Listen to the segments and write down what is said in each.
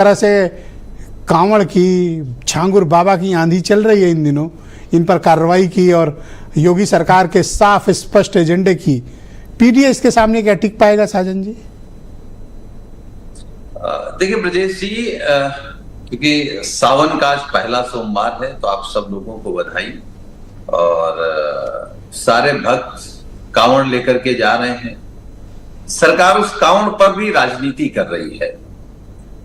तरह से कांवड़ की, छांगुर बाबा की आंधी चल रही है इन दिनों, इन पर कार्रवाई की और योगी सरकार के साफ स्पष्ट एजेंडे की, पीडीए इसके सामने क्या टिक पाएगा साजन जी? देखिए ब्रजेश जी, क्योंकि सावन का आज पहला सोमवार है तो आप सब लोगों को बधाई। और सारे भक्त कांवड़ लेकर के जा रहे हैं। सरकार उस कांवड़ पर भी राजनीति कर रही है।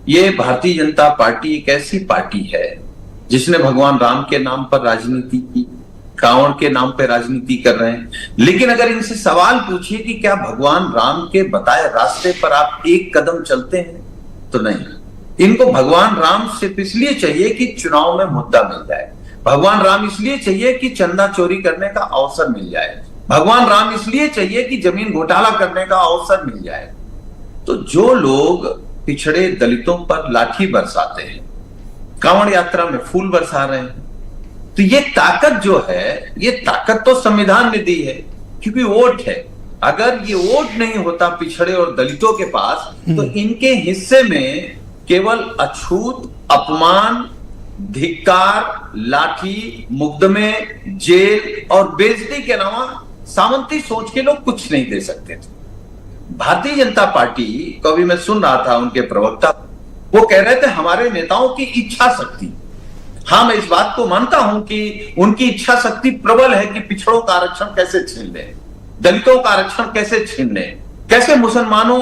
ये भारतीय जनता पार्टी एक ऐसी पार्टी है जिसने भगवान राम के नाम पर राजनीति की, कांवड़ के नाम पर राजनीति कर रहे हैं। लेकिन अगर इनसे सवाल पूछिए कि क्या भगवान राम के बताए रास्ते पर आप एक कदम चलते हैं, तो नहीं। इनको भगवान राम सिर्फ इसलिए चाहिए कि चुनाव में मुद्दा मिल जाए। भगवान राम इसलिए चाहिए कि चंदा चोरी करने का अवसर मिल जाए। भगवान राम इसलिए चाहिए कि जमीन घोटाला करने का अवसर मिल जाए। तो जो लोग पिछड़े दलितों पर लाठी बरसाते हैं, कांवड़ यात्रा में फूल बरसा रहे हैं, तो ये ताकत जो है, ये ताकत तो संविधान ने दी है, क्योंकि वोट है। अगर ये वोट नहीं होता पिछड़े और दलितों के पास, तो इनके हिस्से में केवल अछूत, अपमान, धिक्कार, लाठी, मुकदमे, जेल और बेइज्जती के अलावा सामंती सोच के लोग कुछ नहीं दे सकते थे। भारतीय जनता पार्टी को भी मैं सुन रहा था, उनके प्रवक्ता वो कह रहे थे हमारे नेताओं की इच्छा शक्ति। हाँ, मैं इस बात को मानता हूं कि उनकी इच्छा शक्ति प्रबल है कि पिछड़ों का आरक्षण कैसे छीन ले, दलितों का आरक्षण कैसे छीन ले, कैसे मुसलमानों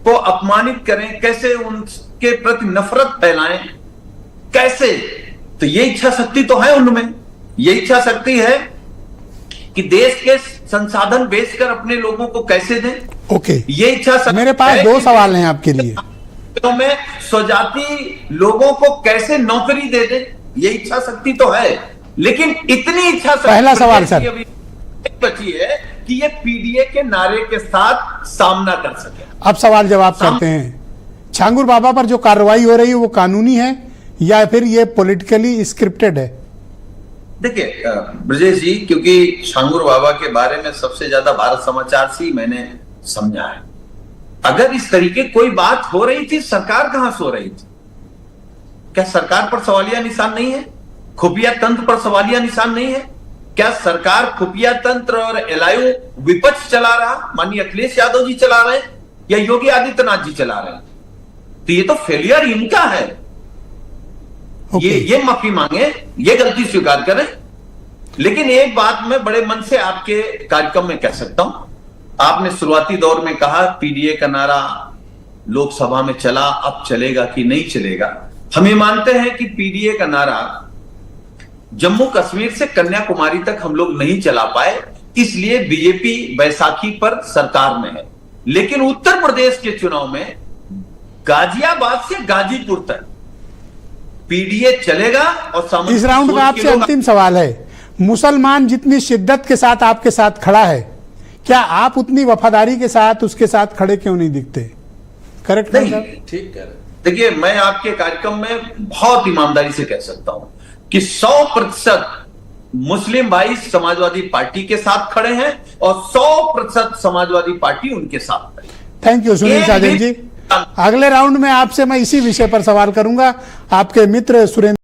को अपमानित करें, कैसे उनके प्रति नफरत फैलाएं, कैसे। तो ये इच्छा शक्ति तो है उनमें। ये इच्छा शक्ति है कि देश के संसाधन बेचकर अपने लोगों को कैसे दें। ओके, ये इच्छा शक्ति। मेरे पास दो सवाल हैं आपके लिए। तो में स्वजाति लोगों को कैसे नौकरी दे दे, ये इच्छा शक्ति तो है। लेकिन इतनी इच्छा शक्ति पहला सवाल सर अभी बची है कि ये पीडीए के नारे के साथ सामना कर सके। अब सवाल जवाब करते हैं। छांगुर बाबा पर जो कार्रवाई हो रही है वो कानूनी है या फिर ये पॉलिटिकली स्क्रिप्टेड है? देखिए ब्रजेश जी, क्योंकि छांगुर बाबा के बारे में सबसे ज्यादा भारत समाचार से मैंने समझा है। अगर इस तरीके कोई बात हो रही थी, सरकार कहां सो रही थी? क्या सरकार पर सवालिया निशान नहीं है? खुफिया तंत्र पर सवालिया निशान नहीं है? क्या सरकार खुफिया तंत्र और एलआईयू विपक्ष चला रहा, माननीय अखिलेश यादव जी चला रहे हैं या योगी आदित्यनाथ जी चला रहे हैं? तो ये तो फेलियर इनका है। ये माफी मांगे, ये गलती स्वीकार करें। लेकिन एक बात मैं बड़े मन से आपके कार्यक्रम में कह सकता हूं। आपने शुरुआती दौर में कहा पीडीए का नारा लोकसभा में चला, अब चलेगा कि नहीं चलेगा। हम ये मानते हैं कि पीडीए का नारा जम्मू कश्मीर से कन्याकुमारी तक हम लोग नहीं चला पाए, इसलिए बीजेपी बैसाखी पर सरकार में है। लेकिन उत्तर प्रदेश के चुनाव में गाजियाबाद से गाजीपुर तक पीडीए चलेगा। और इस राउंड का आपसे अंतिम सवाल है, मुसलमान जितनी शिद्दत के साथ आपके साथ खड़ा है, क्या आप उतनी वफादारी के साथ उसके साथ खड़े क्यों नहीं दिखते? करेक्ट नहीं? ठीक है। देखिए, मैं आपके कार्यक्रम में बहुत ईमानदारी से कह सकता हूं कि 100% मुस्लिम भाई समाजवादी पार्टी के साथ खड़े हैं और 100% समाजवादी पार्टी उनके साथ खड़ी। थैंक यू सुनील साजन जी। अगले राउंड में आपसे मैं इसी विषय पर सवाल करूंगा। आपके मित्र सुरेंद्र